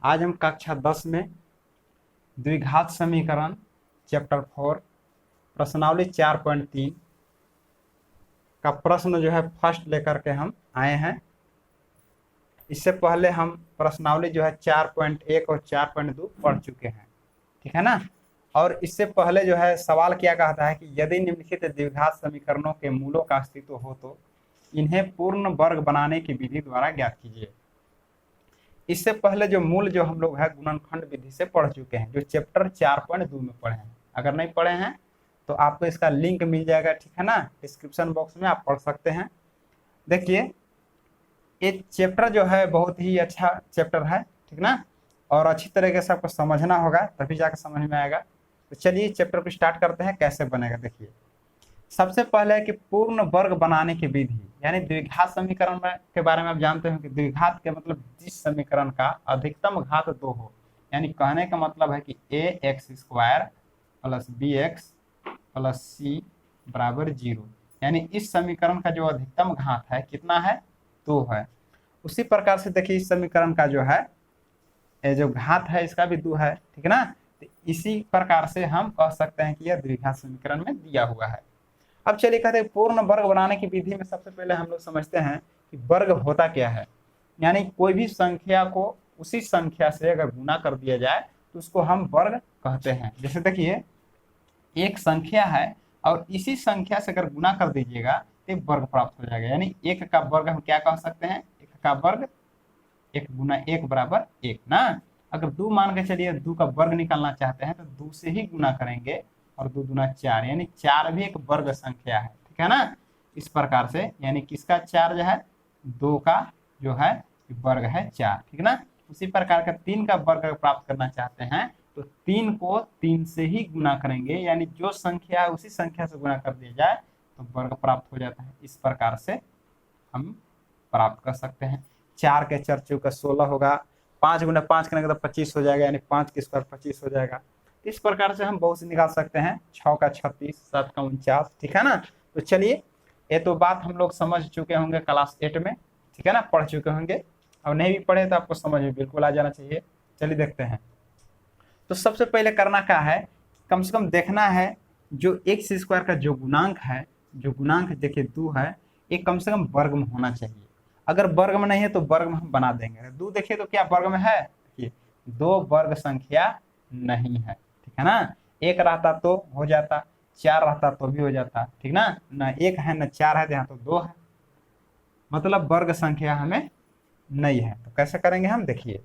आज हम कक्षा 10 में द्विघात समीकरण चैप्टर 4 प्रश्नावली 4.3 का प्रश्न जो है फर्स्ट लेकर के हम आए हैं। इससे पहले हम प्रश्नावली जो है 4.1 और 4.2 पढ़ चुके हैं, ठीक है ना। और इससे पहले जो है सवाल क्या कहता है कि यदि निम्नलिखित द्विघात समीकरणों के मूलों का अस्तित्व हो तो इन्हें पूर्ण वर्ग बनाने की विधि द्वारा ज्ञात कीजिए। इससे पहले जो मूल जो हम लोग है गुणनखंड विधि से पढ़ चुके हैं, जो चैप्टर 4.2 में पढ़े हैं। अगर नहीं पढ़े हैं तो आपको इसका लिंक मिल जाएगा, ठीक है ना, डिस्क्रिप्शन बॉक्स में आप पढ़ सकते हैं। देखिए ये चैप्टर जो है बहुत ही अच्छा चैप्टर है, ठीक ना, और अच्छी तरीके से आपको समझना होगा तभी जाकर समझ में आएगा। तो चलिए चैप्टर को स्टार्ट करते हैं, कैसे बनेगा। देखिए सबसे पहले है कि पूर्ण वर्ग बनाने की विधि, यानी द्विघात समीकरण के बारे में आप जानते हो कि द्विघात के मतलब जिस समीकरण का अधिकतम घात 2 हो, यानी कहने का मतलब है कि ax² plus bx plus c बराबर 0, यानी इस समीकरण का जो अधिकतम घात है कितना है, 2 है। उसी प्रकार से देखिए इस समीकरण का जो है ये जो घात है इसका भी 2 है, ठीक है ना। तो इसी प्रकार से हम कह सकते हैं कि यह द्विघात समीकरण में दिया हुआ है। अब चलिए कहते हैं पूर्ण वर्ग बनाने की विधि में सबसे पहले हम लोग समझते हैं कि वर्ग होता क्या है। यानी कोई भी संख्या को उसी संख्या से अगर गुना कर दिया जाए तो उसको हम वर्ग कहते हैं। जैसे देखिए एक संख्या है और इसी संख्या से अगर गुना कर दीजिएगा तो वर्ग प्राप्त हो जाएगा। यानी एक का वर्ग हम क्या कह सकते हैं, एक का वर्ग 1 गुना 1 बराबर 1 ना। अगर 2 मान के चलिए 2 का वर्ग निकालना चाहते हैं तो 2 से ही गुना करेंगे और 2 दूना 4, यानी 4 भी एक वर्ग संख्या है, ठीक है ना। इस प्रकार से यानी किसका 4 जो है, 2 का जो है वर्ग है 4, ठीक है ना। उसी प्रकार का 3 का वर्ग प्राप्त करना चाहते हैं तो 3 को 3 से ही गुना करेंगे, यानी जो संख्या है उसी संख्या से गुना कर दिया जाए तो वर्ग प्राप्त हो जाता है। इस प्रकार से हम प्राप्त कर सकते हैं। 4 के 4 चौका 16 होगा, 5 गुना 5 करेंगे तो 25 हो जाएगा, यानी 5 के स्क्वायर 25 हो जाएगा। इस प्रकार से हम बहुत से निकाल सकते हैं। 6 का 36, 7 का 49, ठीक है ना। तो चलिए ये तो बात हम लोग समझ चुके होंगे क्लास 8 में, ठीक है ना, पढ़ चुके होंगे। और नहीं भी पढ़े तो आपको समझ में बिल्कुल आ जाना चाहिए। चलिए देखते हैं। तो सबसे पहले करना क्या है, कम से कम देखना है जो एक्स स्क्वायर का जो गुणांक है, जो गुणांक देखिए 2 है, ये कम से कम वर्ग में होना चाहिए। अगर वर्ग में नहीं है तो वर्ग में हम बना देंगे। 2 देखिए तो क्या वर्ग में है, देखिए 2 वर्ग संख्या नहीं है, ठीक है ना। 1 रहता तो हो जाता, 4 रहता तो भी हो जाता, ठीक ना। ना 1 है ना 4 है, यहाँ तो 2 है, मतलब वर्ग संख्या हमें नहीं है। तो कैसे करेंगे हम, देखिए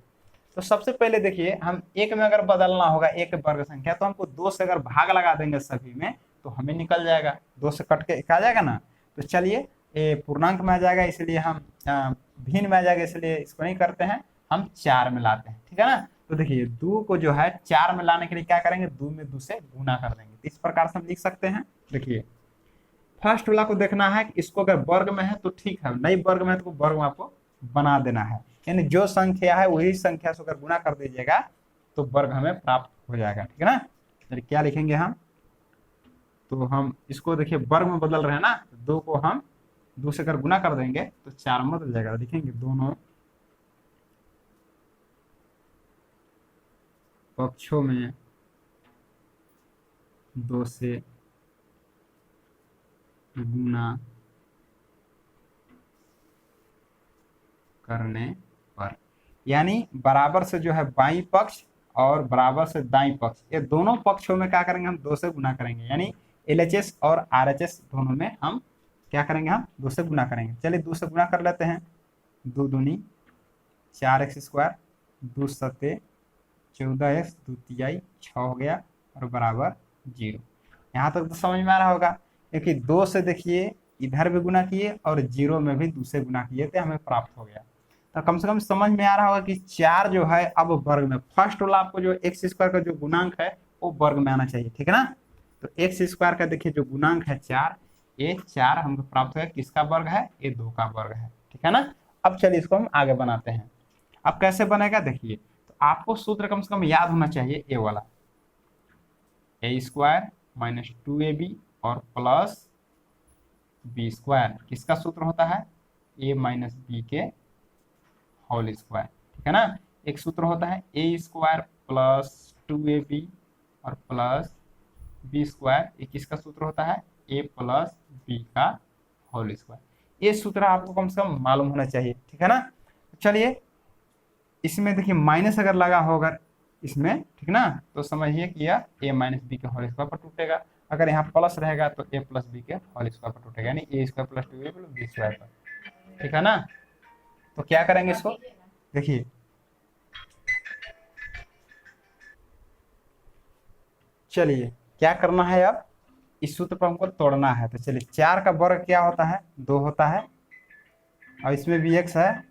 तो सबसे पहले देखिए हम 1 में अगर बदलना होगा एक वर्ग संख्या तो हमको 2 से अगर भाग लगा देंगे सभी में तो हमें निकल जाएगा, 2 से कट के 1 आ जाएगा ना। तो चलिए ये पूर्णांक में आ जाएगा, इसलिए हम भिन्न में आ जाएगा, इसलिए इसको नहीं करते हैं, हम 4 में लाते हैं, ठीक है ना। तो देखिए 2 को जो है 4 में लाने के लिए क्या करेंगे, 2 में 2 से गुना कर देंगे। तो इस प्रकार से हम लिख सकते हैं। देखिए फर्स्ट वाला को देखना है कि इसको अगर वर्ग में है तो ठीक है, नहीं वर्ग में है तो वर्ग में आपको बना देना है। यानी जो संख्या है वही संख्या से अगर गुना कर दीजिएगा तो वर्ग हमें प्राप्त हो जाएगा, ठीक है ना। फिर क्या लिखेंगे हम, तो हम इसको देखिए वर्ग में बदल रहे हैं ना, 2 को हम 2 से अगर गुना कर देंगे तो 4 में बदल जाएगा। लिखेंगे दोनों पक्षों में 2 से गुना करने पर, यानी बराबर से जो है बाई पक्ष और बराबर से दाई पक्ष, ये दोनों पक्षों में क्या करेंगे हम 2 से गुना करेंगे। यानी LHS और RHS दोनों में हम क्या करेंगे, हम 2 से गुना करेंगे। चलिए 2 से गुना कर लेते हैं। 2 दूनी 4x², 2 सत्ते 14x, 2 तिहाई 6 हो गया और बराबर 0। यहाँ तक तो समझ में आ रहा होगा, क्योंकि 2 से देखिए इधर भी गुना किए और 0 में भी 2 से गुना किए थे, हमें प्राप्त हो गया। तो कम से कम समझ में आ रहा होगा कि 4 जो है अब वर्ग में, फर्स्ट वाला आपको जो x² का जो गुणांक है वो वर्ग में आना चाहिए, ठीक है ना। तो x² का देखिए जो गुणांक है 4, ये 4 हमको प्राप्त हुआ, किसका वर्ग है, ये 2 का वर्ग है, ठीक है ना। अब चलिए इसको हम आगे बनाते हैं। अब कैसे बनेगा देखिए, तो आपको सूत्र कम से कम याद होना चाहिए, ये वाला a² माइनस 2ab और प्लस b², किसका सूत्र होता है, a माइनस बी के होल स्क्वायर, ठीक है ना। एक सूत्र होता है ए स्क्वायर प्लस 2ab और प्लस बी स्क्वायर, एक किसका सूत्र होता है ए प्लस बी का होल स्क्वायर। ये सूत्र आपको कम से कम मालूम होना चाहिए, ठीक है ना। चलिए इसमें देखिए माइनस अगर लगा होगा इसमें, ठीक ना, तो समझिए कि यह ए माइनस बी के होल स्क्वायर पर टूटेगा। अगर यहाँ प्लस रहेगा तो ए प्लस बी के होल स्क्वायर पर टूटेगा, यानी A square plus 2a plus B square पर, ठीक है ना। तो क्या करेंगे इसको, देखिए चलिए क्या करना है, अब इस सूत्र पर हमको तोड़ना है। तो चलिए 4 का वर्ग क्या होता है 2 होता है, और इसमें भी x है,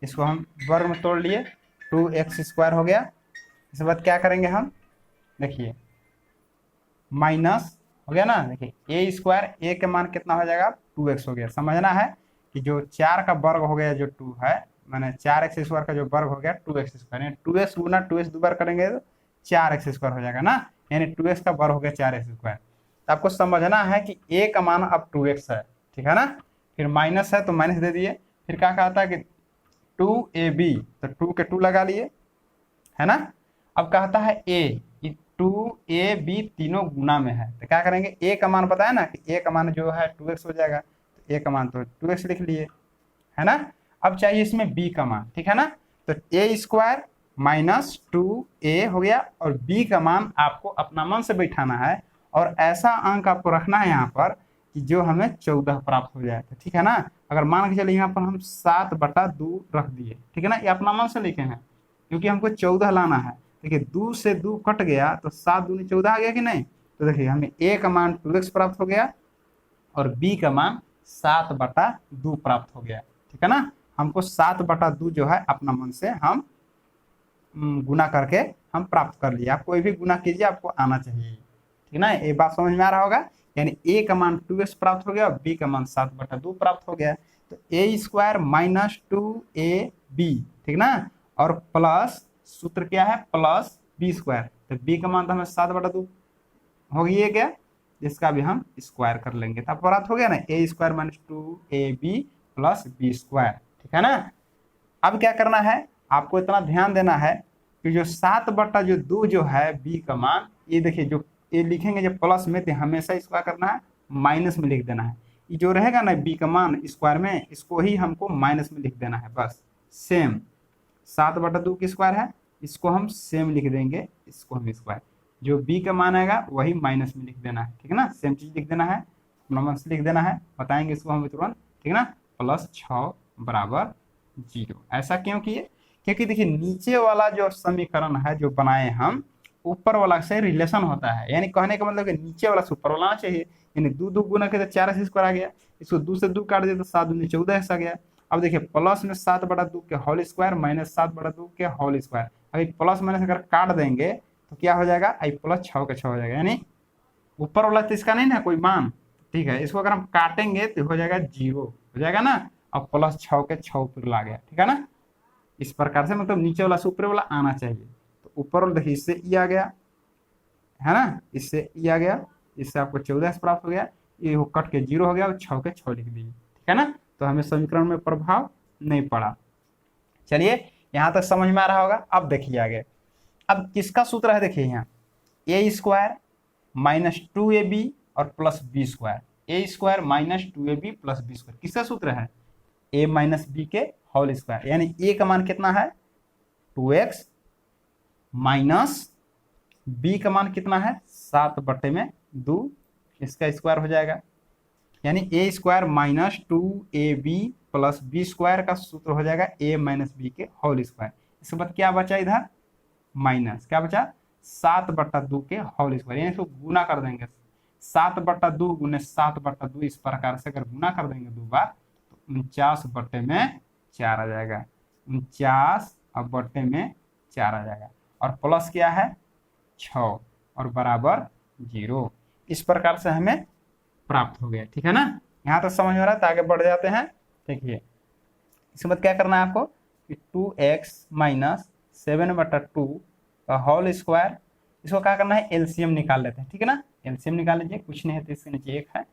इसको हम वर्ग में तोड़ लिए 2x स्क्वायर हो गया। इसके बाद क्या करेंगे हम, देखिए माइनस हो गया ना, देखिए ए स्क्वायर, ए के मान कितना हो जाएगा 2x हो गया। समझना है कि जो 4 का वर्ग हो गया जो 2 है, मैंने 4x स्क्वायर का जो वर्ग हो गया 2x स्क्वायर, यानी 2x गुना 2x दो बार करेंगे तो 4x स्क्वायर हो जाएगा ना, यानी 2x का वर्ग हो गया 4x स्क्वायर। तो आपको समझना है कि a का मान अब 2x है, ठीक है ना। फिर माइनस है तो माइनस दे दिए, फिर क्या कहता है कि 2ab, तो 2 के 2 लगा लिए, है ना। अब कहता है a, 2ab तीनों गुना में है, तो क्या करेंगे a का मान पता है ना कि a का मान जो है 2x हो जाएगा, तो a का मान तो 2x लिख लिए, है ना। अब चाहिए इसमें b का मान, ठीक है ना। तो a स्क्वायर माइनस 2a हो गया, और b का मान आपको अपना मन से बैठाना है, और ऐसा अंक आपको रखना है यहाँ पर कि जो हमें 14 प्राप्त हो जाए, ठीक है ना। अगर मान के चलिए यहाँ पर हम 7/2 रख दिए, ठीक है ना, ये अपना मन से लिखे हैं क्योंकि हमको 14 लाना है। देखिए 2 से 2 कट गया तो 7 दूनी 14 आ गया कि नहीं। तो देखिए हमें a का मान 2x प्राप्त हो गया और b का मान 7/2 प्राप्त हो गया, ठीक है ना। हमको 7/2 जो है अपना मन से हम गुना करके हम प्राप्त कर लिए। आप कोई भी गुना कीजिए आपको आना चाहिए, ठीक है ना। ये बात समझ में आ रहा होगा, यानी a का मान 2x प्राप्त हो गया और b का मान 7/2 प्राप्त हो गया। तो a स्क्वायर माइनस 2ab, ठीक ना, और प्लस सूत्र क्या है प्लस b स्क्वायर, तो b का मान तो हमें 7/2 हो गया क्या, जिसका भी हम स्क्वायर कर लेंगे, तब प्राप्त हो गया ना a square minus 2ab plus b square, ठीक है ना। अब क्या करना है, आपको इतना ध्यान देना है कि जो 7/2 जो है b का मान, ये देखिए जो ये लिखेंगे जब प्लस में तो हमेशा इसको क्या करना है माइनस में लिख देना है। ये जो रहेगा ना b का मान स्क्वायर में, इसको ही हमको माइनस में लिख देना है बस। सेम 7/2 की स्क्वायर है, इसको हम सेम लिख देंगे, इसको हम स्क्वायर, जो b का मान आएगा वही माइनस में लिख देना है, ठीक है ना। सेम चीज लिख देना है, अपना मन से लिख देना है, बताएंगे इसको हम तुरंत, ठीक है ना। प्लस 6 बराबर 0। ऐसा क्यों किए, क्योंकि देखिए नीचे वाला जो समीकरण है जो बनाए हम, ऊपर वाला से रिलेशन होता है, यानी कहने का मतलब कि नीचे वाला से ऊपर वाला आना चाहिए। यानी 2 गुना के तो 4x स्क्वायर आ गया, इसको 2 से 2 काट दिया तो 7 दूनी 14x आ गया। अब देखिए प्लस में 7/2 के होल स्क्वायर माइनस 7/2 के होल स्क्वायर, अभी प्लस माइनस अगर काट देंगे तो क्या हो जाएगा, आई प्लस 6 के 6 हो जाएगा, यानी ऊपर वाला तो इसका नहीं ना कोई मान, ठीक है। इसको अगर हम काटेंगे तो हो जाएगा 0 हो जाएगा ना, अब प्लस 6 के 6 ऊपर ला गया, ठीक है ना। इस प्रकार से मतलब नीचे वाला से ऊपर वाला आना चाहिए। तो ऊपर वाला देखिए इससे ई आ गया, है ना, इससे ई आ गया, इससे आपको 14 प्राप्त हो गया, ये वो कट के 0 हो गया और 6 के 6 लिख दीजिए, ठीक है ना। तो हमें समीकरण में प्रभाव नहीं पड़ा। चलिए यहाँ तक समझ में आ रहा होगा। अब देखिए आगे, अब किसका सूत्र है, देखिए यहाँ ए स्क्वायर माइनस 2ab और plus B square, A square minus 2ab plus B square किसका सूत्र है, a माइनस बी के होल स्क्वायर, यानी a का मान कितना है 2x माइनस b का मान कितना है 7/2, इसका स्क्वायर हो जाएगा, यानी a square minus 2ab plus B square का सूत्र हो जाएगा a माइनस बी के होल स्क्वायर। इसके बाद क्या बचा इधर माइनस, क्या बचा 7/2 के होल स्क्वायर, यानी इसको गुना कर देंगे 7/2 गुने 7/2, इस प्रकार से अगर गुना कर देंगे 2 बार तो 49/4 आ जाएगा, 49/4 आ जाएगा, और प्लस क्या है 6 और बराबर 0। इस प्रकार से हमें प्राप्त हो गया, ठीक है ना। यहाँ तक समझ में आ रहा है, तो आगे बढ़ जाते हैं। देखिए इसके बाद क्या करना है आपको कि 2x माइनस 7/2 का होल स्क्वायर, इसको क्या करना है एलसीएम निकाल लेते हैं, ठीक है ना। एलसीएम निकाल लीजिए, कुछ नहीं है तो इसके नीचे 1 है,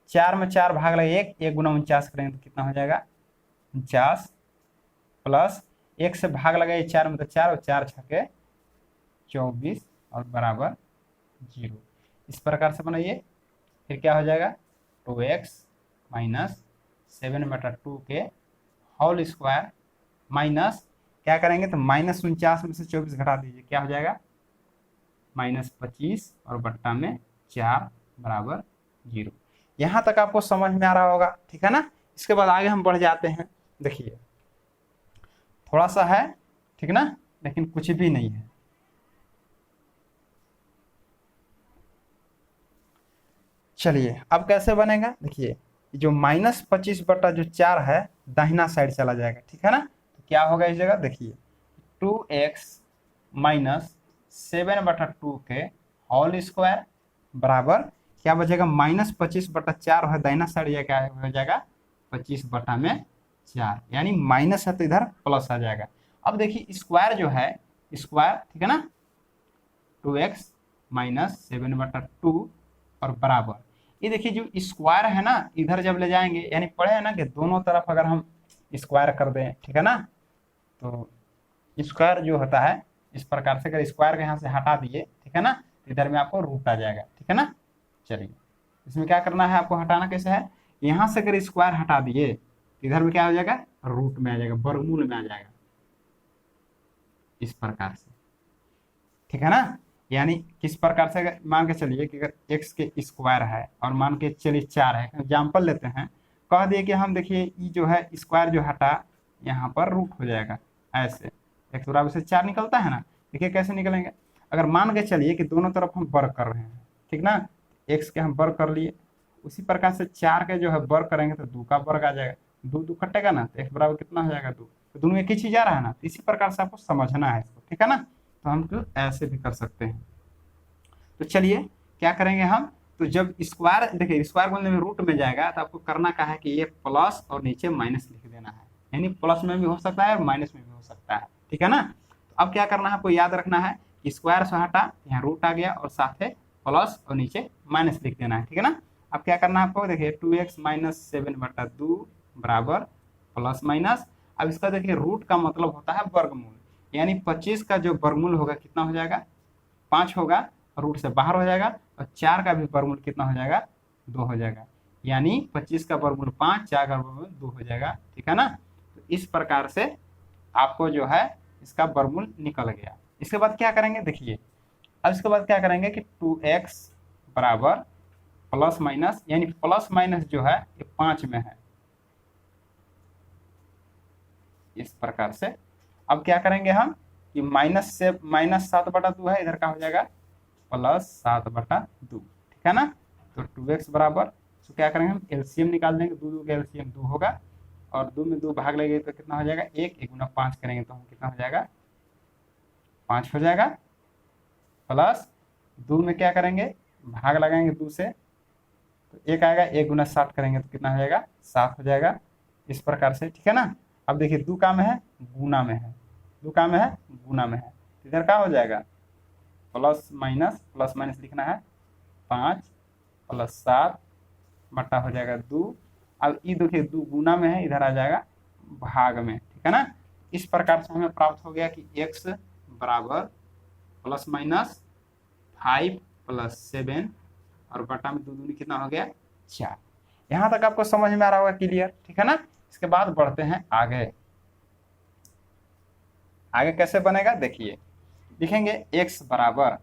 4 में 4 भाग लगे 1 गुना 49 करेंगे तो कितना हो जाएगा 49 प्लस 1 से भाग लगाइए 4 में, तो 4 और 4 छके 24 और बराबर 0। इस प्रकार से बनाइए। फिर क्या हो जाएगा 2x माइनस 7/2 के होल स्क्वायर माइनस क्या करेंगे तो -49 में से 24 घटा दीजिए, क्या हो जाएगा -25 और बट्टा में 4 बराबर 0। यहाँ तक आपको समझ में आ रहा होगा, ठीक है ना। इसके बाद आगे हम बढ़ जाते हैं। देखिए थोड़ा सा है, ठीक ना, लेकिन कुछ भी नहीं है। चलिए अब कैसे बनेगा, देखिए जो -25 बटा 4 है दाहिना साइड चला जाएगा, ठीक है ना। तो क्या होगा इस जगह, देखिए 2x माइनस 7/2 के होल स्क्वायर बराबर क्या बचेगा -25/4 है, दाहिना साइड यह क्या हो जाएगा 25/4, यानी माइनस है तो इधर प्लस आ जाएगा। अब देखिए स्क्वायर जो है स्क्वायर, ठीक है ना, 2x माइनस 7/2 और बराबर ये देखिए जो स्क्वायर है ना इधर जब ले जाएंगे, यानी पढ़े है ना कि दोनों तरफ अगर हम स्क्वायर कर दें, ठीक है ना, तो स्क्वायर जो होता है इस प्रकार से, अगर स्क्वायर के यहाँ से हटा दिए, ठीक है ना, तो इधर में आपको रूट आ जाएगा, ठीक है ना। चलिए इसमें क्या करना है आपको, हटाना कैसे है, यहाँ से अगर स्क्वायर हटा दिए तो इधर में क्या हो जाएगा रूट में आ जाएगा, वर्गमूल में आ जाएगा इस प्रकार से, ठीक है ना। यानी किस प्रकार से, अगर मान के चलिए कि अगर x के स्क्वायर है और मान के चलिए 4 है, एग्जाम्पल लेते हैं, कह दिए कि हम देखिए ये जो है स्क्वायर जो हटा यहाँ पर रूट हो जाएगा, ऐसे x बराबर से 4 निकलता है ना। देखिए कैसे निकलेंगे, अगर मान के चलिए कि दोनों तरफ हम वर्ग कर रहे हैं, ठीक ना, x के हम वर्ग कर लिए, उसी प्रकार से 4 के जो है वर्ग करेंगे तो 2 का वर्ग आ जाएगा, 2 कटेगा ना, तो x बराबर कितना हो जाएगा 2, तो दोनों एक ही चीज आ रहा है ना। तो इसी प्रकार से आपको समझना है इसको, ठीक है ना। तो हम तो ऐसे भी कर सकते हैं। तो चलिए क्या करेंगे हम, तो जब स्क्वायर देखिए स्क्वायर बोलने में रूट में जाएगा तो आपको करना क्या है कि ये प्लस और नीचे माइनस लिख देना है, यानी प्लस में भी हो सकता है और माइनस में भी हो सकता है, ठीक है ना। तो अब क्या करना है आपको याद रखना है कि स्क्वायर से हटा यहाँ रूट आ गया और साथ है प्लस और नीचे माइनस लिख देना है, ठीक है ना। अब क्या करना है आपको, देखिए 2x माइनस 7/2 बराबर प्लस माइनस, अब इसका देखिए रूट का मतलब होता है वर्गमूल, यानी 25 का जो वर्गमूल होगा कितना हो जाएगा 5 होगा, रूट से बाहर हो जाएगा, और 4 का भी वर्गमूल कितना हो जाएगा 2 हो जाएगा, यानी 25 का वर्गमूल 5, 4 का वर्गमूल 2 हो जाएगा, ठीक है ना। तो इस प्रकार से आपको जो है इसका वर्गमूल निकल गया। इसके बाद क्या करेंगे देखिए, अब इसके बाद क्या करेंगे कि 2x बराबर प्लस माइनस, यानी प्लस माइनस जो है ये 5 में है, इस प्रकार से। अब क्या करेंगे हम कि -7/2 है, इधर का हो जाएगा +7/2, ठीक है ना। तो 2x बराबर, तो क्या करेंगे हम एलसीएम निकाल देंगे, 2 का एलसीएम 2 होगा, और 2 में 2 भाग लगेगा तो कितना हो जाएगा 1, 1 गुना 5 करेंगे तो हम कितना हो जाएगा 5 हो जाएगा, प्लस 2 में क्या करेंगे भाग लगाएंगे 2 से तो 1 आएगा, 1 गुना 7 करेंगे तो कितना हो जाएगा 7 हो जाएगा, इस प्रकार से, ठीक है ना। अब देखिए 2 का में है गुना में है, 2 का में है गुना में है, इधर क्या हो जाएगा प्लस माइनस लिखना है 5 + 7 बटा हो जाएगा 2। अब ये देखिए 2 गुना में है, इधर आ जाएगा भाग में, ठीक है ना। इस प्रकार से हमें प्राप्त हो गया कि x बराबर ±5 + 7 और बटा में 2 दूनी कितना हो गया 4। यहाँ तक आपको समझ में आ रहा होगा, क्लियर, ठीक है ना। इसके बाद बढ़ते हैं आगे। आगे कैसे बनेगा देखिए, लिखेंगे x बराबर,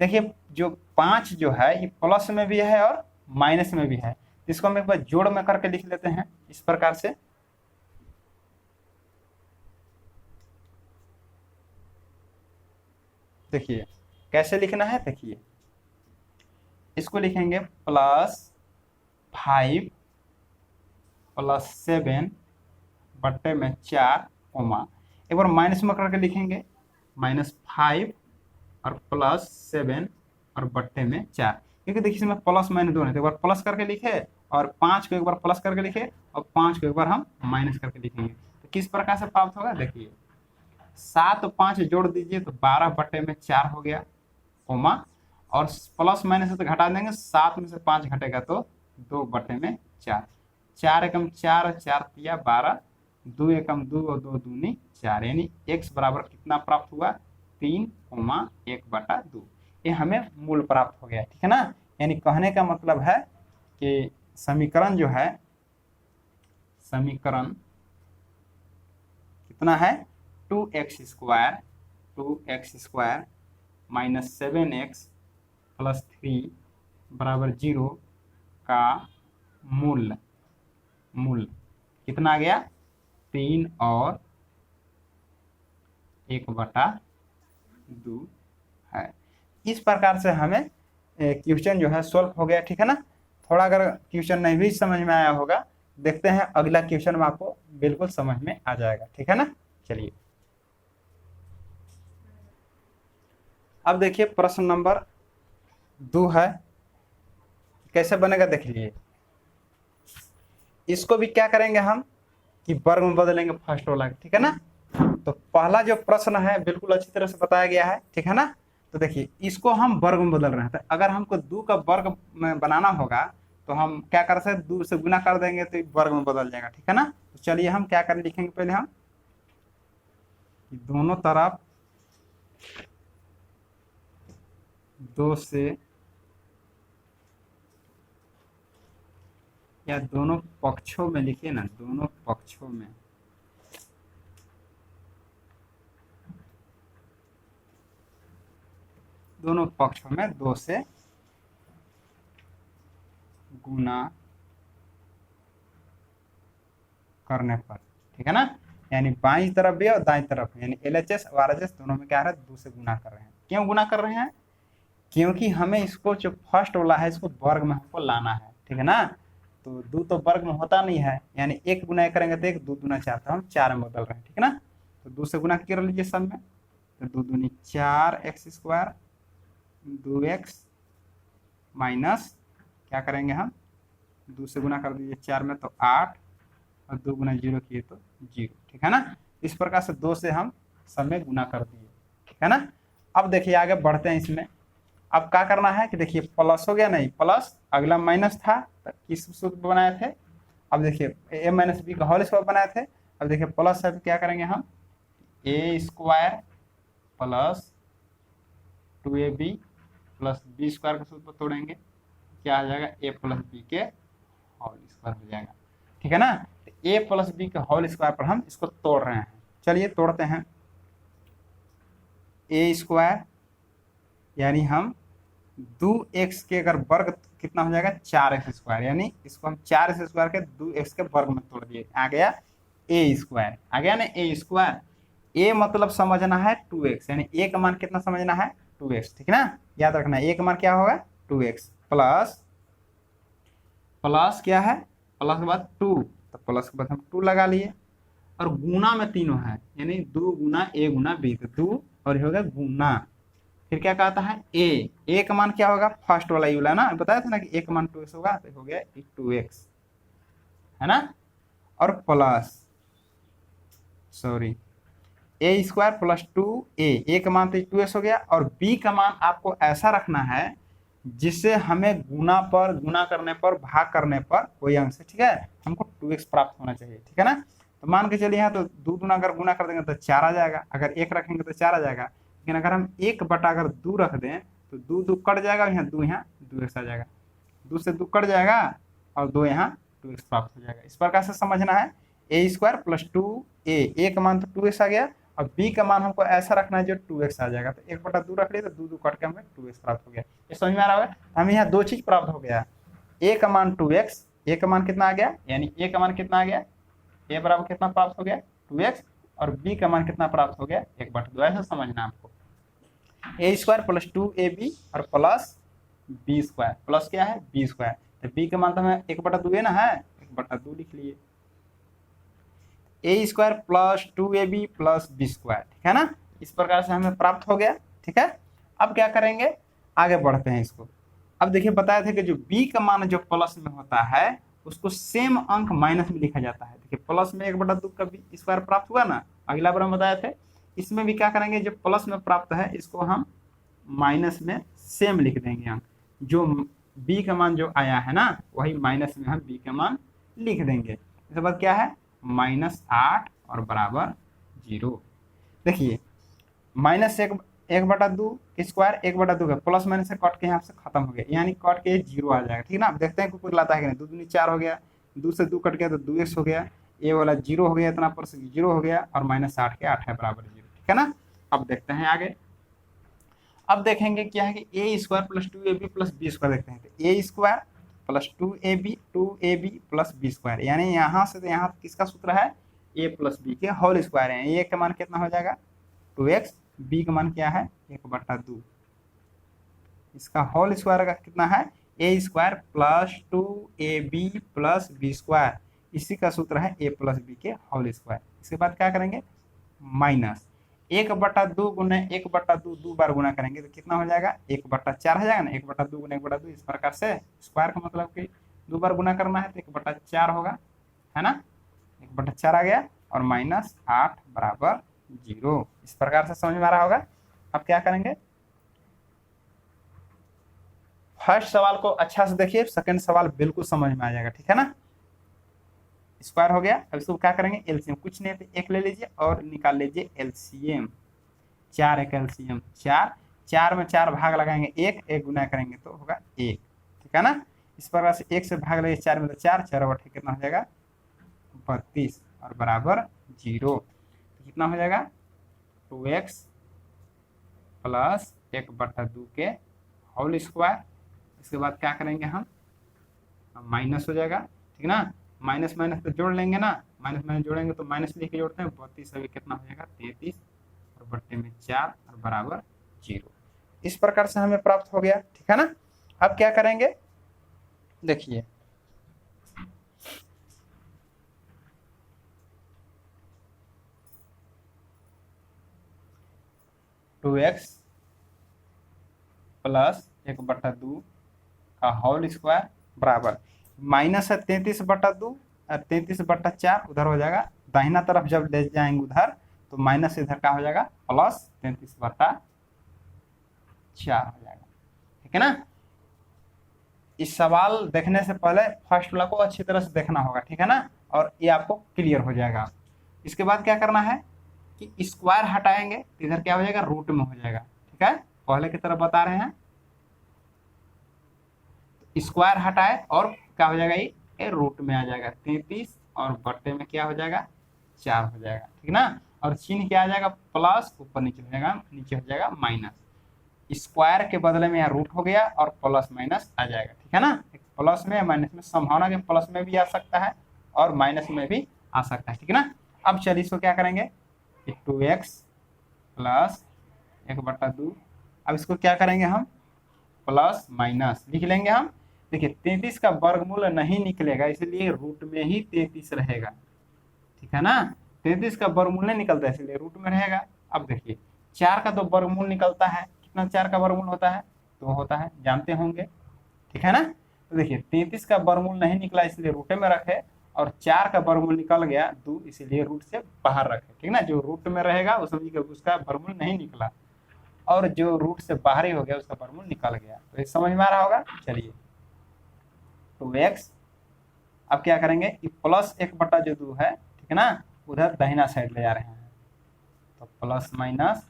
देखिए जो 5 जो है ये प्लस में भी है और माइनस में भी है, इसको हम एक बार जोड़ में करके लिख लेते हैं इस प्रकार से। देखिए कैसे लिखना है, देखिए इसको लिखेंगे +5 + 7 बट्टे में 4 कोमा, एक बार माइनस में करके लिखेंगे -5 और +7 और बट्टे में 4, क्योंकि देखिए इसमें प्लस माइनस दोनों है, तो एक बार प्लस करके लिखे और 5 को एक बार प्लस करके लिखे और 5 को एक बार हम माइनस करके लिखेंगे। तो किस प्रकार से प्राप्त होगा देखिए 7 और 5 जोड़ दीजिए तो 12 बट्टे में 4 हो गया कोमा, और प्लस माइनस से तो घटा देंगे, 7 में से 5 घटेगा तो 2 बट्टे में 4, 4 एकम 4, 4 तिया 12, 2 एकम 2 और 2 दूनी 4, यानी x बराबर कितना प्राप्त हुआ 3,1/2। ये हमें मूल प्राप्त हो गया, ठीक है ना। यानी कहने का मतलब है कि समीकरण जो है, समीकरण कितना है 2x² माइनस 7x प्लस 3 बराबर 0 का मूल कितना आ गया 3 और 1/2 है। इस प्रकार से हमें क्वेश्चन जो है सॉल्व हो गया, ठीक है ना। थोड़ा अगर क्वेश्चन नहीं भी समझ में आया होगा, देखते हैं अगला क्वेश्चन में आपको बिल्कुल समझ में आ जाएगा, ठीक है ना। चलिए अब देखिए प्रश्न नंबर 2 है, कैसे बनेगा देख लीजिए। इसको भी क्या करेंगे हम कि वर्ग में बदलेंगे फर्स्ट वाला, ठीक है ना। तो पहला जो प्रश्न है बिल्कुल अच्छी तरह से बताया गया है, ठीक है ना। तो देखिए इसको हम वर्ग में बदल रहे हैं, तो अगर हमको 2 का वर्ग में बनाना होगा तो हम क्या कर सकते हैं 2 से गुना कर देंगे तो वर्ग में बदल जाएगा, ठीक है ना। तो चलिए हम क्या करें, लिखेंगे पहले हम दोनों तरफ 2 से या दोनों पक्षों में लिखिए ना, दोनों पक्षों में में 2 से गुना करने पर, ठीक है ना। यानी बाईं तरफ भी और दाईं तरफ, यानी LHS और RHS दोनों में क्या है 2 से गुना कर रहे हैं। क्यों गुना कर रहे हैं, क्योंकि हमें इसको जो फर्स्ट वाला है इसको वर्ग में हमको लाना है, ठीक है ना। तो 2 तो वर्ग में होता नहीं है, यानी 1 गुना करेंगे तो 1, 2 दूना 4, तो हम 4 में बदल रहे हैं, ठीक है ना। तो 2 से गुना कर लीजिए सब में, तो 2 दूनी 4x² 2x माइनस क्या करेंगे हम 2 से गुना कर दीजिए 4 में तो 8 और 2 गुना 0 किए तो 0, ठीक है ना। इस प्रकार से 2 से हम सब में गुना कर दिए, ठीक है ना। अब देखिए आगे बढ़ते हैं इसमें। अब क्या करना है कि देखिए प्लस हो गया, नहीं प्लस, अगला माइनस था तो किस सूत्र बनाए थे, अब देखिए a माइनस बी का होल स्क्वायर बनाए थे। अब देखिए प्लस है तो क्या करेंगे हम a² plus 2ab plus b square का सूत्र तोड़ेंगे, क्या आ जाएगा a प्लस बी के होल स्क्वायर हो जाएगा, ठीक है ना। तो a प्लस बी के होल स्क्वायर पर हम इसको तोड़ रहे हैं, चलिए तोड़ते हैं। a² यानी हम 2x के अगर वर्ग कितना हो जाएगा 4x², यानी इसको हम 4x² के 2x के वर्ग में तोड़ दिए, आ गया a², आ गया ना a²। a मतलब समझना है 2x, यानी a का मान कितना समझना है 2x, ठीक है ना। याद रखना a का मान क्या होगा 2x प्लस क्या है प्लस के बाद 2, तो प्लस के बाद हम 2 लगा लिए, और गुना में तीनों है, यानी 2 गुना a गुना b, तो 2 और हो गया गुना, फिर क्या कहता है a का मान क्या होगा फर्स्ट वाला ही वाला ना, बताया था ना कि a का मान 2x होगा, तो हो गया 2x, है ना। और प्लस a² प्लस 2a का मान तो 2x हो गया, और b का मान आपको ऐसा रखना है जिससे हमें गुना करने पर भाग करने पर कोई अंक से, ठीक है, हमको 2x प्राप्त होना चाहिए, ठीक है ना। तो मान के चलिए यहाँ तो 2 दूना अगर गुना कर देंगे तो 4 आ जाएगा, अगर 1 रखेंगे तो 4 आ जाएगा, लेकिन अगर हम 1 बटा 2 रख दें तो 2 2 कट जाएगा, यहाँ 2x आ जाएगा, 2 से 2 कट जाएगा और 2 यहाँ 2x प्राप्त हो जाएगा। इस प्रकार से समझना है a² प्लस 2a का मान तो 2x आ गया, और b का मान हमको ऐसा रखना है जो 2x आ जाएगा, तो 1/2 रख लिए तो 2 2 कट के हमें 2x प्राप्त हो गया। ये समझ में आ रहा है, हमें यहाँ 2 चीज प्राप्त हो गया, a का मान 2x, a का मान कितना आ गया, यानी a का मान कितना आ गया, a बराबर कितना प्राप्त हो गया 2x, और b का मान कितना प्राप्त हो गया 1/2, ऐसा समझना आपको। a² प्लस 2ab और प्लस b², प्लस क्या है b², तो b का मान तो हमें 1/2 है ना, है 1/2 लिख लिए, a² plus 2ab plus b², ठीक है ना। इस प्रकार से हमें प्राप्त हो गया, ठीक है। अब क्या करेंगे, आगे बढ़ते हैं इसको। अब देखिए बताए थे कि जो b का मान जो प्लस में होता है उसको सेम अंक माइनस में लिखा जाता है। देखिए प्लस में 1/2 का b² प्राप्त हुआ ना, अगला बार हम बताए थे, इसमें भी क्या करेंगे जो प्लस में प्राप्त है इसको हम माइनस में सेम लिख देंगे अंक, जो b का मान जो आया है ना वही माइनस में हम b का मान लिख देंगे। इसके बाद क्या है, -8 और बराबर 0। देखिए -1/2 स्क्वायर 1/2 का प्लस माइनस से कट के यहाँ से खत्म हो गया, यानी कट के 0 आ जाएगा। ठीक है ना। अब देखते हैं कुछ लाता है कि नहीं। 2 दूनी 4 हो गया, 2 से 2 कट गया तो 2x हो गया, ये वाला 0 हो गया, इतना पर से 0 हो गया, और -8 के 8 है बराबर 0। ठीक है ना। अब देखते हैं आगे। अब देखेंगे क्या है कि A square plus 2ab plus B square देखते हैं। तो A square plus 2ab plus B square, यानी यहाँ से तो यहाँ किसका सूत्र है, ए प्लस बी के होल स्क्वायर है। ए का मान कितना हो जाएगा 2x, बी का मान क्या है 1/2, इसका होल स्क्वायर का कितना है A square plus 2ab plus B square, इसी का सूत्र है ए प्लस बी के होल स्क्वायर। इसके बाद क्या करेंगे, माइनस 1/2 गुना 1/2 2 बार गुना करेंगे तो कितना हो जाएगा 1/4 हो जाएगा ना। 1/2 गुना 1/2 इस प्रकार से, स्क्वायर का मतलब कि 2 बार गुना करना है तो 1/4 होगा, है ना। 1/4 आ गया, और -8 बराबर 0। इस प्रकार से समझ में आ रहा होगा। अब क्या करेंगे, फर्स्ट सवाल को अच्छा से देखिए, सेकंड सवाल बिल्कुल समझ में आ जाएगा। ठीक है ना। स्क्वायर हो गया। अब इसको क्या करेंगे, एलसीएम, कुछ नहीं तो एक ले लीजिए और निकाल लीजिए एलसीएम। 4 एक एलसीएम 4, 4 में 4 भाग लगाएंगे, एक गुना करेंगे तो होगा 1। ठीक है ना। इस प्रकार से 1 से भाग लगे 4 में तो 4, 4 बटे कितना हो जाएगा 32 और बराबर 0। तो कितना हो जाएगा 2x प्लस 1/2 के होल स्क्वायर। इसके बाद क्या करेंगे हम, माइनस हो जाएगा। ठीक ना। माइनस माइनस तो जोड़ लेंगे ना, माइनस माइनस जोड़ेंगे तो माइनस लेके जोड़ते हैं, 32 अभी कितना हो जाएगा 33 और बट्टे में 4 और बराबर 0। इस प्रकार से हमें प्राप्त हो गया। ठीक है ना। अब क्या करेंगे, देखिए टू एक्स प्लस 1/2 का होल स्क्वायर बराबर माइनस है 33/2 और 33/4 उधर हो जाएगा, दाहिना तरफ जब ले जाएंगे उधर तो माइनस इधर का हो जाएगा प्लस 33/4 हो जाएगा। ठीक है ना। इस सवाल देखने से पहले फर्स्ट वाला को अच्छी तरह से देखना होगा। ठीक है ना। और ये आपको क्लियर हो जाएगा। इसके बाद क्या करना है कि स्क्वायर हटाएंगे तो इधर क्या हो जाएगा रूट में हो जाएगा। ठीक है, पहले की तरफ बता रहे हैं। स्क्वायर हटाए और क्या हो जाएगा, ये रूट में आ जाएगा 33 और बट्टे में क्या हो जाएगा 4 हो जाएगा। ठीक ना। और चिन्ह क्या आ जाएगा प्लस, ऊपर नीचे हो जाएगा, नीचे हो जाएगा माइनस। स्क्वायर के बदले में यहाँ रूट हो गया और प्लस माइनस आ जाएगा। ठीक है ना। प्लस में माइनस में संभावना के प्लस में भी आ सकता है और माइनस में भी आ सकता है। ठीक है ना। अब चलिए इसको क्या करेंगे, 2x प्लस 1/2। अब इसको क्या करेंगे हम, प्लस माइनस लिख लेंगे हम। देखिए 33 का वर्गमूल नहीं निकलेगा, इसलिए रूट में ही 33 रहेगा। ठीक है ना। 33 का वर्गमूल नहीं निकलता इसलिए रूट में रहेगा। अब देखिए 4 का तो वर्गमूल निकलता है, कितना 4 का वर्गमूल होता है 2 होता है, जानते होंगे। ठीक है ना। तो देखिए 33 का वर्गमूल नहीं निकला इसलिए रूट में रखे, और 4 का वर्गमूल निकल गया 2, इसीलिए रूट से बाहर रखे। ठीक ना। जो रूट में रहेगा वो समझिए उसका वर्गमूल नहीं निकला, और जो रूट से बाहर ही हो गया उसका वर्गमूल निकल गया। तो ये समझ में आ रहा होगा। चलिए 2x, अब क्या करेंगे कि प्लस 1/2 है, ठीक है ना, उधर दाहिना साइड ले जा रहे हैं तो प्लस माइनस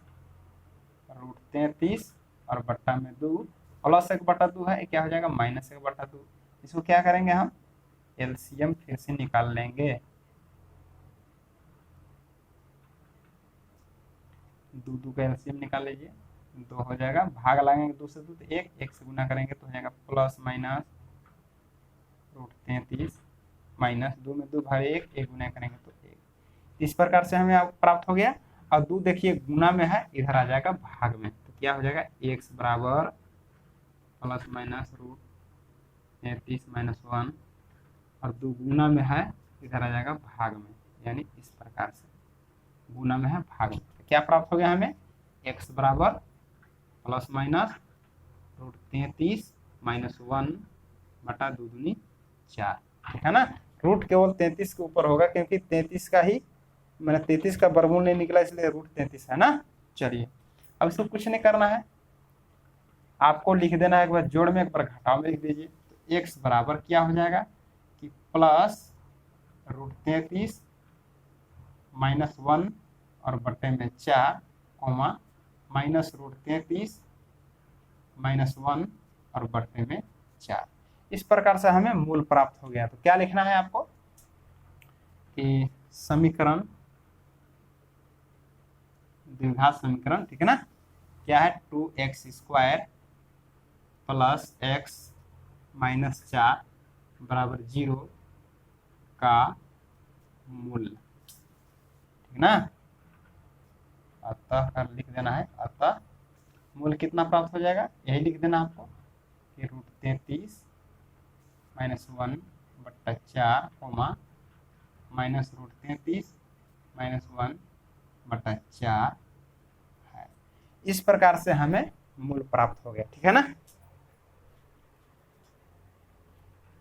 √33 और बट्टा में 2, प्लस 1/2 है, क्या हो जाएगा -1/2। इसको क्या करेंगे हम एलसीएम फिर से निकाल लेंगे। 2 का एलसीएम निकाल लीजिए, 2 हो जाएगा, भाग लगाएंगे 2 से 2 तो 1, 1 से गुना करेंगे तो हो जाएगा प्लस माइनस √33 माइनस 2 में 2 भागे 1, 1 गुना करेंगे तो 1। इस प्रकार से हमें प्राप्त हो गया। और 2 देखिए गुना में है, इधर आ जाएगा भाग में, तो क्या हो जाएगा x बराबर प्लस माइनस √33 माइनस 1, और 2 गुना में है, इधर आ जाएगा भाग में, यानी इस प्रकार से गुना में है भाग में। तो क्या प्राप्त हो गया हमें, x बराबर प्लस माइनस √33 माइनस 1 बटा 2 दूनी 4। ठीक है ना। रूट केवल 33 के ऊपर होगा, क्योंकि 33 का ही मैंने 33 का वर्गमूल नहीं निकला, इसलिए √33 है ना। चलिए अब इसको कुछ नहीं करना है, आपको लिख देना है, एक बार जोड़ में एक बार घटाव में लिख दीजिए। तो x बराबर क्या हो जाएगा कि प्लस √33 -1 और बटे में 4 कोमा -√33 -1 और बटे में 4। इस प्रकार से हमें मूल प्राप्त हो गया। तो क्या लिखना है आपको कि समीकरण, द्विघात समीकरण, ठीक है ना, क्या है 2x² प्लस x माइनस 4 बराबर 0 का मूल, ठीक ना। अतः कर लिख देना है, अतः मूल कितना प्राप्त हो जाएगा, यही लिख देना आपको कि √33 -1 बट्टा 4 कोमा -√33 -1 बटा 4 है। इस प्रकार से हमें मूल प्राप्त हो गया, ठीक है ना।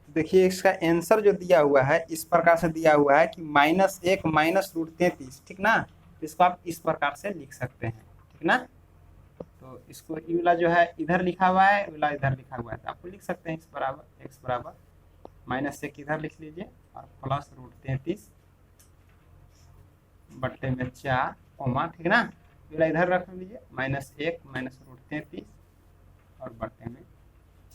देखिए इसका आंसर जो दिया हुआ है इस प्रकार से दिया हुआ है कि -1 -√33, ठीक ना। तो इसको आप इस प्रकार से लिख सकते हैं, ठीक ना। तो इसको ई वाला जो है इधर लिखा हुआ है, वाला इधर लिखा हुआ है, तो आपको लिख सकते हैं x बराबर -1 इधर लिख लीजिए और प्लस √33 बट्टे में 4 कोमा, ठीक ना, वाला इधर रख लीजिए -1 -√33 और बट्टे में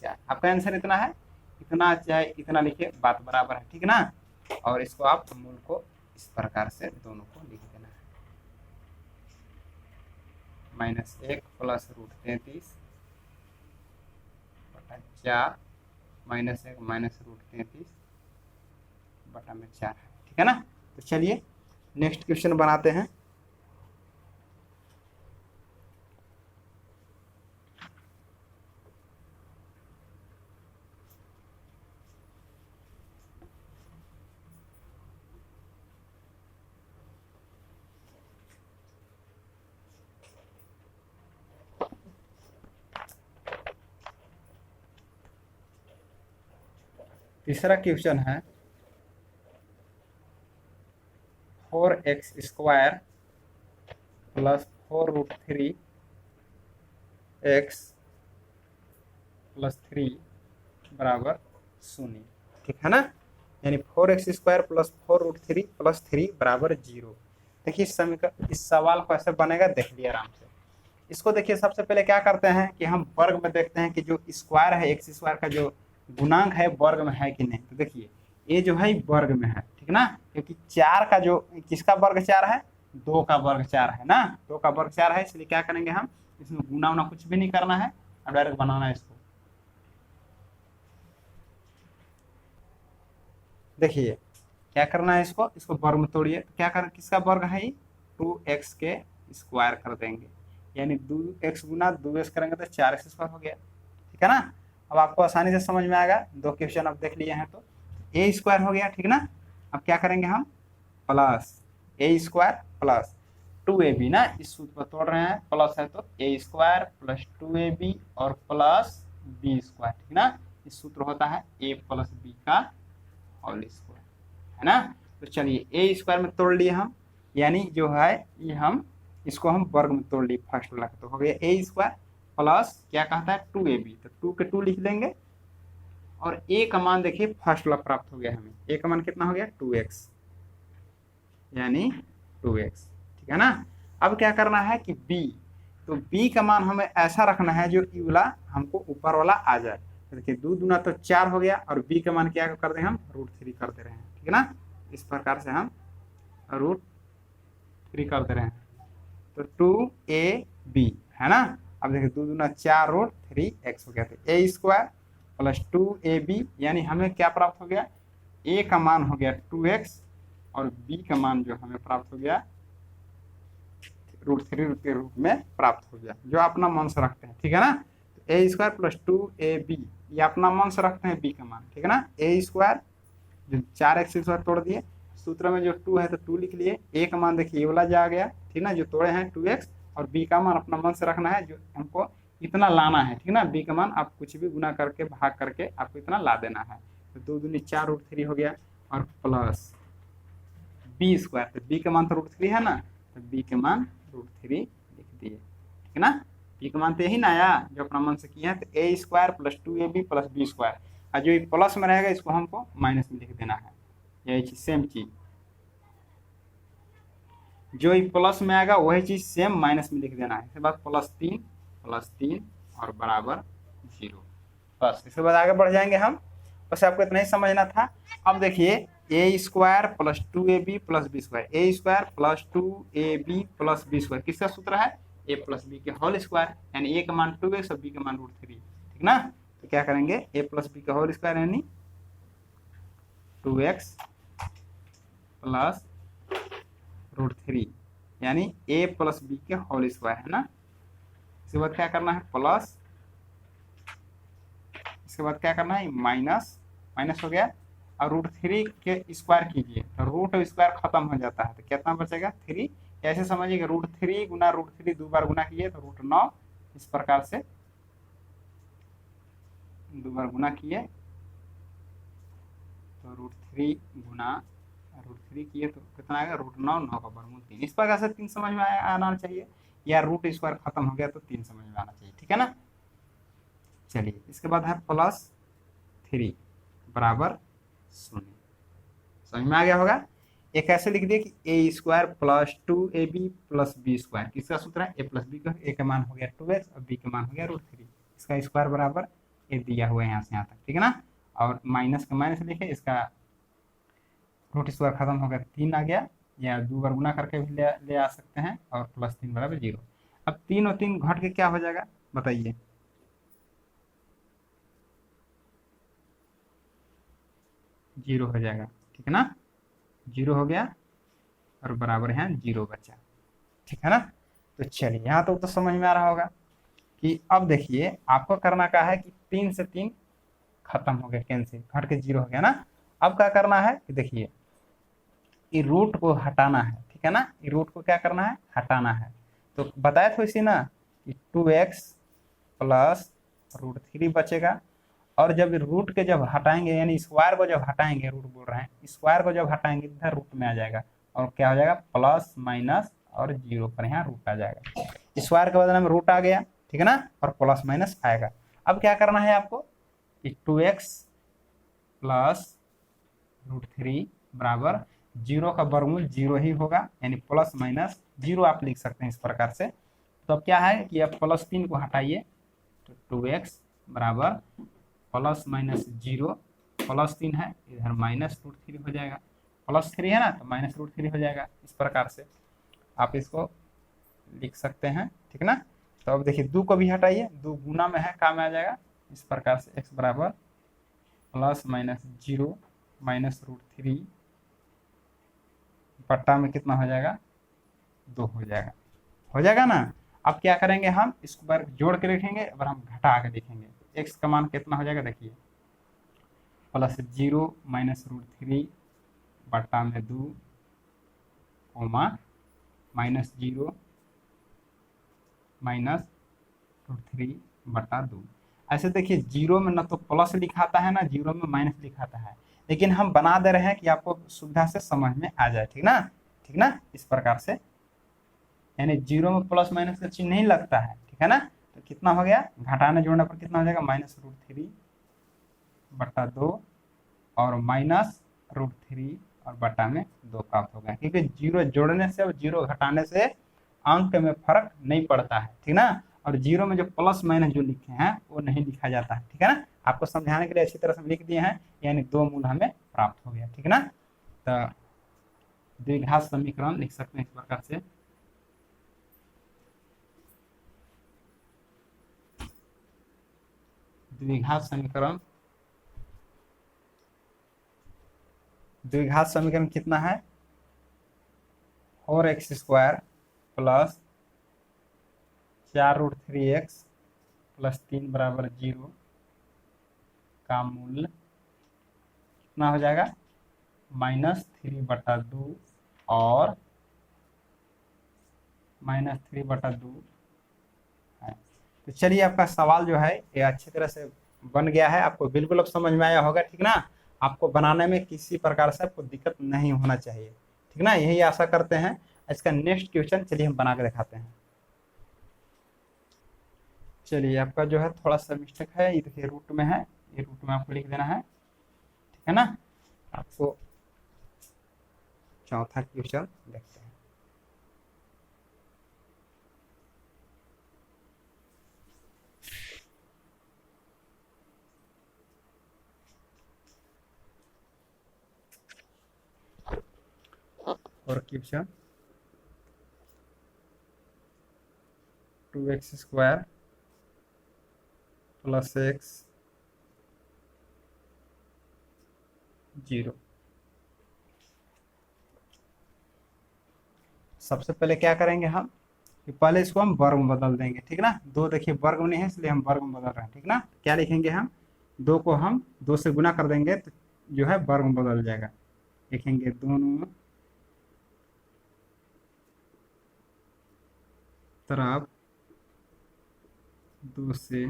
4। आपका आंसर इतना है, इतना चाहे इतना लिखिए, बात बराबर है, ठीक ना। और इसको आप मूल को इस प्रकार से दोनों को लिख देना है, -1 प्लस √33 बटा 4 -1 -√33 बटा में 4 है, ठीक है ना। तो चलिए नेक्स्ट क्वेश्चन बनाते हैं। तीसरा क्वेश्चन है 4x² प्लस 4√3x प्लस 3 बराबर 0, ठीक है ना। यानी 4x² प्लस 4√3 प्लस 3 बराबर 0। देखिए इस सवाल को ऐसे बनेगा, देख लिया आराम से। इसको देखिए सबसे पहले क्या करते हैं कि हम वर्ग में देखते हैं कि जो स्क्वायर है x² का जो गुणांक है वर्ग में है कि नहीं। तो देखिए ये जो है वर्ग में है, ठीक ना, क्योंकि 4 का जो किसका वर्ग 4 है, 2 का वर्ग 4 है ना, 2 का वर्ग 4 है, इसलिए क्या करेंगे हम, इसमें गुना उना कुछ भी नहीं करना है, अब डायरेक्ट बनाना है इसको। देखिए क्या करना है, इसको वर्ग में तोड़िए, तो क्या कर, किसका वर्ग है, 2x के स्क्वायर कर देंगे, यानी 2x गुना 2x करेंगे तो 4x² हो गया, ठीक है ना। अब आपको आसानी से समझ में आएगा, दो क्वेश्चन अब देख लिए हैं तो a² हो गया, ठीक ना। अब क्या करेंगे हम, प्लस a² प्लस 2ab ना, इस सूत्र पर तोड़ रहे हैं, प्लस है तो a² प्लस 2ab और प्लस b², ठीक ना। इस सूत्र होता है a प्लस b का होल स्क्वायर, है ना। तो चलिए a² में तोड़ लिए हम, यानी जो है ये हम इसको हम वर्ग में तोड़ लिए फर्स्ट वाला, तो हो गया a² प्लस क्या कहता है 2ab, तो 2 के 2 लिख लेंगे और a का मान देखिए फर्स्ट वाला प्राप्त हो गया हमें, a का मान कितना हो गया 2x, यानी 2x, ठीक है ना। अब क्या करना है कि b, तो b का मान हमें ऐसा रखना है जो ई वाला हमको ऊपर वाला आ जाए। तो देखिए 2 दूना तो 4 हो गया और b का मान क्या कर दें हम, √3 कर दे रहे हैं, ठीक है ना। इस प्रकार से हम √3 कर दे रहे हैं, तो 2ab है ना। अब देखिए 2 दूना 4 √3x हो गया, तो a² प्लस 2ab, यानी हमें क्या प्राप्त हो गया, a का मान हो गया 2x और b का मान जो हमें प्राप्त हो गया √3 के रूप में प्राप्त हो गया, जो अपना मन से रखते हैं, ठीक है ना। तो a² प्लस 2ab ये अपना मन से रखते हैं b का मान, ठीक है ना। a² जो 4x² तोड़ दिए, सूत्र में जो 2 है तो 2 लिख लिए, a का मान देखिए ये वाला जा गया, ठीक ना, जो तोड़े हैं 2x, और b का मान अपना मन से रखना है, जो हमको इतना लाना है, ठीक ना। b का मान आप कुछ भी गुना करके भाग करके आपको इतना ला देना है, तो 2 दूनी 4 √3 हो गया और प्लस b², तो b का मान तो √3 है ना, तो b के मान √3 लिख दिए, ठीक है ना। b का मान तो यही ना आया जो अपना मन से किया है, तो a² plus 2ab plus b², और जो प्लस में रहेगा इसको हमको माइनस में लिख देना है, यही चीज सेम चीज, जो ही प्लस में आएगा वही चीज सेम माइनस में लिख देना है। इसके बाद +3 और बराबर 0। बस इसके बाद आगे बढ़ जाएंगे हम, बस आपको इतना ही समझना था। अब देखिए a² + 2ab + b², a² + 2ab + b² किसका सूत्र है? a + b के होल स्क्वायर, यानी a का मान 2x और b का मान √3, ठीक ना। तो क्या करेंगे, a + b का होल स्क्वायर यानी 2x + √3 यानी a + b के होल स्क्वायर, है ना। इसके बाद क्या करना है, प्लस, इसके बाद क्या करना है, माइनस, माइनस हो गया, और √3 के स्क्वायर कीजिए तो रूट स्क्वायर खत्म हो जाता है, तो कितना बचेगा 3। ऐसे समझिएगा √3 गुना √3 दो बार गुना किए तो √9, इस प्रकार से दो बार गुना किए तो √3 गुना √3 किए तो कितना आएगा, √9, 9 का वर्गमूल 3। इस प्रकार से 3 समझ में आना चाहिए, या रूट स्क्वायर खत्म हो गया तो 3 समझ में आना चाहिए, ठीक है ना। चलिए इसके बाद है +3 बराबर 0। समझ में आ गया होगा। एक ऐसे लिख दिए कि a² + 2ab + b², किसका सूत्र है, a + b का, a का मान हो गया 2x और b का मान हो गया √3, इसका स्क्वायर बराबर a दिया हुआ है यहाँ से यहाँ तक, ठीक है ना। और माइनस का माइनस लिखे, इसका रूट स्क्वायर खत्म हो गया 3 आ गया, या दो बार गुना करके भी ले आ सकते हैं, और +3 बराबर 0। अब 3 और 3 घट के क्या हो जाएगा बताइए, 0 हो जाएगा, ठीक है ना। 0 हो गया और बराबर यहाँ 0 बचा, ठीक है ना। तो चलिए यहाँ तो समझ में आ रहा होगा कि अब देखिए आपको करना क्या है कि 3 से 3 खत्म हो गया, कैंसिल, घट के 0 हो गया ना। अब क्या करना है कि देखिए ये रूट को हटाना है, ठीक है ना। ये रूट को क्या करना है, हटाना है। तो बताया था इसी ना कि 2x + √3 बचेगा, और जब रूट के जब हटाएंगे, यानी स्क्वायर को जब हटाएंगे, रूट बोल रहे हैं, स्क्वायर को जब हटाएंगे इधर रूट में आ जाएगा, और क्या हो जाएगा, प्लस माइनस और 0 पर यहाँ रूट आ जाएगा। स्क्वायर के बदले में रूट आ गया, ठीक है ना, और प्लस माइनस आएगा। अब क्या करना है आपको, 2x + √3 बराबर 0 का वर्गमूल 0 ही होगा, यानी प्लस माइनस 0 आप लिख सकते हैं इस प्रकार से। तो अब क्या है कि अब +3 को हटाइए तो 2x बराबर +-0, +3 है इधर -√3 हो जाएगा, +3 है ना तो -√3 हो जाएगा। इस प्रकार से आप इसको लिख सकते हैं, ठीक ना। तो अब देखिए 2 को भी हटाइए, 2 गुना में है, काम में आ जाएगा। इस प्रकार से x बराबर +-0 -√3 बट्टा में कितना हो जाएगा, 2 हो जाएगा ना। अब क्या करेंगे, हम इसको बार जोड़ के लिखेंगे, और हम घटा के लिखेंगे। x का मान कितना हो जाएगा, देखिए +0 -√3 बट्टा में 2 कोमा -0 -√3 बट्टा 2। ऐसे देखिए 0 में ना तो प्लस लिखाता है ना 0 में माइनस लिखाता है, लेकिन हम बना दे रहे हैं कि आपको सुविधा से समझ में आ जाए, ठीक ना, ठीक ना। इस प्रकार से यानी 0 में प्लस माइनस का चिन्ह नहीं लगता है, ठीक है ना। तो कितना हो गया, घटाने जोड़ने पर कितना हो जाएगा, -√3 बट्टा 2 और -√3 और बट्टा में 2 प्राप्त हो गया, क्योंकि 0 जोड़ने से और 0 घटाने से अंक में फर्क नहीं पड़ता है, ठीक ना। और 0 में जो प्लस माइनस जो लिखे हैं वो नहीं लिखा जाता है, ठीक है ना। आपको समझाने के लिए अच्छी तरह से लिख दिए हैं, यानी 2 मूल हमें प्राप्त हो गया, ठीक है ना। तो द्विघात समीकरण लिख सकते हैं इस प्रकार से, द्विघात समीकरण कितना है, 4x² + 4√3x + 3 बराबर 0 का मूल्य कितना हो जाएगा, -3 बटा 2 और -3 बटा 2 है। तो चलिए आपका सवाल जो है ये अच्छी तरह से बन गया है, आपको बिल्कुल अब समझ में आया होगा, ठीक ना। आपको बनाने में किसी प्रकार से आपको दिक्कत नहीं होना चाहिए, ठीक ना, यही आशा करते हैं। इसका नेक्स्ट क्वेश्चन चलिए हम बना के दिखाते हैं। चलिए आपका जो है थोड़ा सा मिस्टेक है, ये देखिए रूट में है, ये रूट में आपको लिख देना है, ठीक है ना। आपको चौथा क्वेश्चन देखते हैं। और क्वेश्चन 2x² + x 0। सबसे पहले क्या करेंगे हम कि पहले इसको हम वर्ग में बदल देंगे, ठीक ना। दो देखिए वर्ग में नहीं है इसलिए हम वर्ग में बदल रहे हैं, ठीक ना। क्या लिखेंगे हम, दो को हम दो से गुना कर देंगे तो जो है वर्ग में बदल जाएगा। लिखेंगे दोनों तरफ 2 से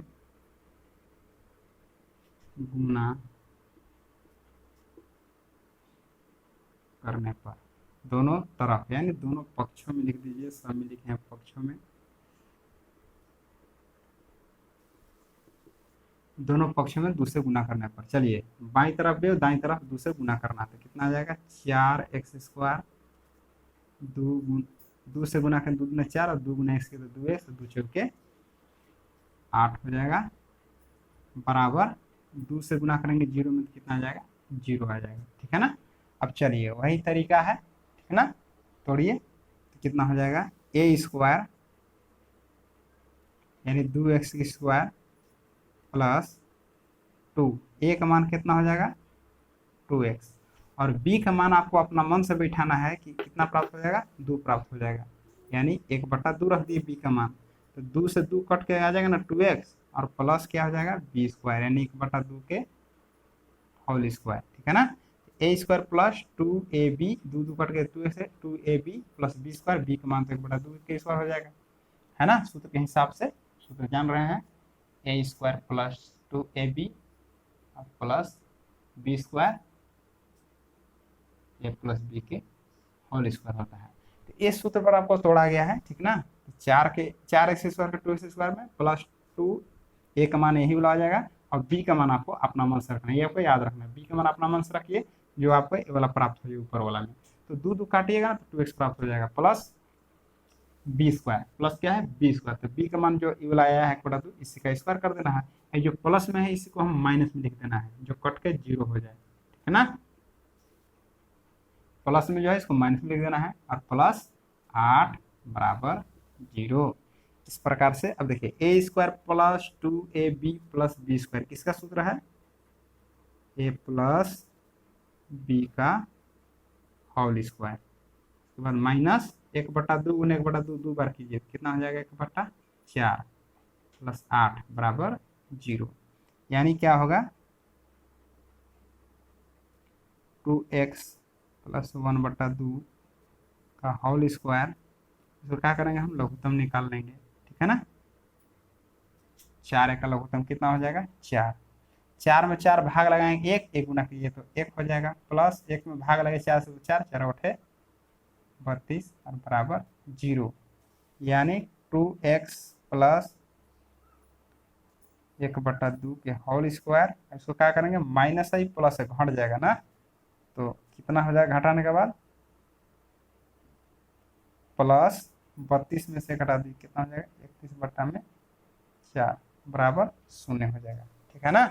गुना करने पर, दोनों तरफ यानी दोनों पक्षों में लिख दीजिए, सब में लिखे हैं पक्षों में, दोनों पक्षों में 2 से गुना करने पर। चलिए बाई तरफ भी और दाई तरफ 2 से गुना करना तो कितना आ जाएगा 4x², 2 से गुना करें 2 दूना 4 और 2 गुना x के तो 2x, 2 चौके 8 हो जाएगा, बराबर 2 से गुना करेंगे 0 में तो कितना आ जाएगा 0 आ जाएगा, ठीक है ना। अब चलिए वही तरीका है, ठीक है ना। तोड़िए तो कितना हो जाएगा a² यानी 2x² + 2, a का मान कितना हो जाएगा 2x, और b का मान आपको अपना मन से बैठाना है कि कितना प्राप्त हो जाएगा 2 प्राप्त हो जाएगा, यानी 1/2 रख दिए b का मान, तो 2 से 2 कट के आ जाएगा ना 2x, और प्लस क्या हो जाएगा b² यानी 1/2 के होल स्क्वायर, ठीक है ना। a² + 2ab, 2 2 कट के 2x है, 2ab + b², b का मान तो 1/2 के स्क्वायर हो जाएगा, है ना। सूत्र के हिसाब से सूत्र जान रहे हैं, a² + 2ab + b² a + b के होल स्क्वायर होता है। तो इस सूत्र पर आपको तोड़ा गया है, ठीक ना। तो 4x² के 2x² में प्लस 2, a का मान यही वाला आ जाएगा, और b का मान आपको अपना मन से रखना है, ये आपको याद रखना है, b का मान अपना मन से रखिए जो आपको ये वाला प्राप्त हो जाए ऊपर वाला में। तो 2 2 काटिएगा तो 2x प्राप्त हो जाएगा, प्लस b², प्लस क्या है b², तो b का मान जो ये वाला आया है 1/2 इसी का स्क्वायर कर देना है, ये जो प्लस में है इसी को हम माइनस में लिख देना है, जो कट के 0 हो जाए, ठीक है ना। प्लस में जो है इसको माइनस में लिख देना है, और + 8 = 0। इस प्रकार से अब देखिए a² + 2ab + b² किसका सूत्र है a + b का होल स्क्वायर, उसके बाद माइनस 1/2 गुना 1/2 2 बार कीजिए कितना हो जाएगा 1/4 + 8 = 0, यानी क्या होगा 2x + 1/2 का होल स्क्वायर, इसको क्या करेंगे हम लघुत्तम निकाल लेंगे, ठीक है ना। 4 का लघुत्तम कितना हो जाएगा 4, 4 में 4 भाग लगाएंगे 1, 1 गुना कीजिए तो 1 हो जाएगा, प्लस 1 में भाग लगे 4 से तो 4, 4 8 32 और बराबर 0, यानी 2x + 1/2 के होल स्क्वायर, इसको क्या करेंगे माइनस आई प्लस है घट जाएगा ना, तो कितना हो जाएगा घटाने के बाद प्लस 32 में से घटा दी कितना हो जाएगा 31/4 बराबर 0 हो जाएगा, ठीक है ना।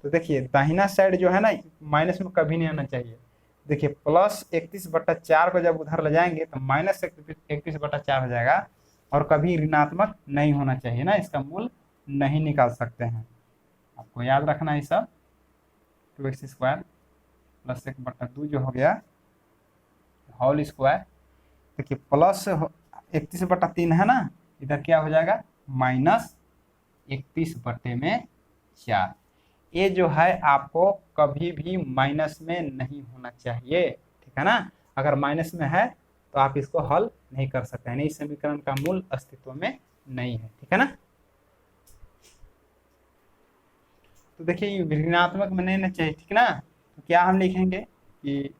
तो देखिए दाहिना साइड जो है ना माइनस में कभी नहीं आना चाहिए, देखिए प्लस 31/4 को जब उधर ले जाएंगे तो माइनस 31/4 हो जाएगा, और कभी ऋणात्मक नहीं होना चाहिए ना, इसका मूल नहीं निकाल सकते हैं, आपको याद रखना है सब। 2x² + 1/2 जो हो गया होल स्क्वायर, देखिए प्लस 31/3 है ना, इधर क्या हो जाएगा -31/4, ये जो है आपको कभी भी माइनस में नहीं होना चाहिए, ठीक है ना। अगर माइनस में है तो आप इसको हल नहीं कर सकते हैं, इस समीकरण का मूल अस्तित्व में नहीं है, ठीक है ना। तो देखिए ऋणात्मक में नहीं ना चाहिए, ठीक ना। तो क्या हम लिखेंगे कि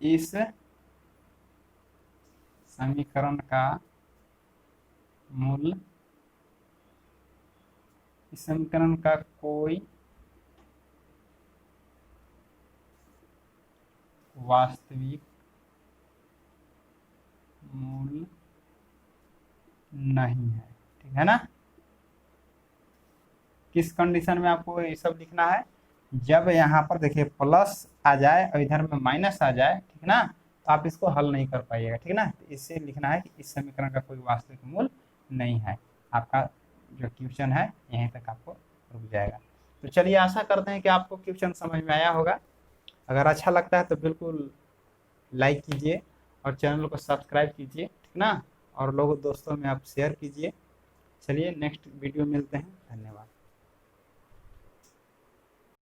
इस समीकरण का मूल, इस समीकरण का वास्तविक मूल नहीं है, ठीक है ना। किस कंडीशन में आपको ये सब लिखना है, जब यहाँ पर देखिए प्लस आ जाए और इधर में माइनस आ जाए, ठीक ना, तो आप इसको हल नहीं कर पाइएगा, ठीक ना। तो इससे लिखना है कि इस समीकरण का कोई वास्तविक मूल नहीं है। आपका जो क्वेश्चन है यहीं तक आपको रुक जाएगा। तो चलिए आशा करते हैं कि आपको क्वेश्चन समझ में आया होगा। अगर अच्छा लगता है तो बिल्कुल लाइक कीजिए और चैनल को सब्सक्राइब कीजिए, ठीक ना, और लोगों दोस्तों में आप शेयर कीजिए। चलिए नेक्स्ट वीडियो मिलते हैं, धन्यवाद।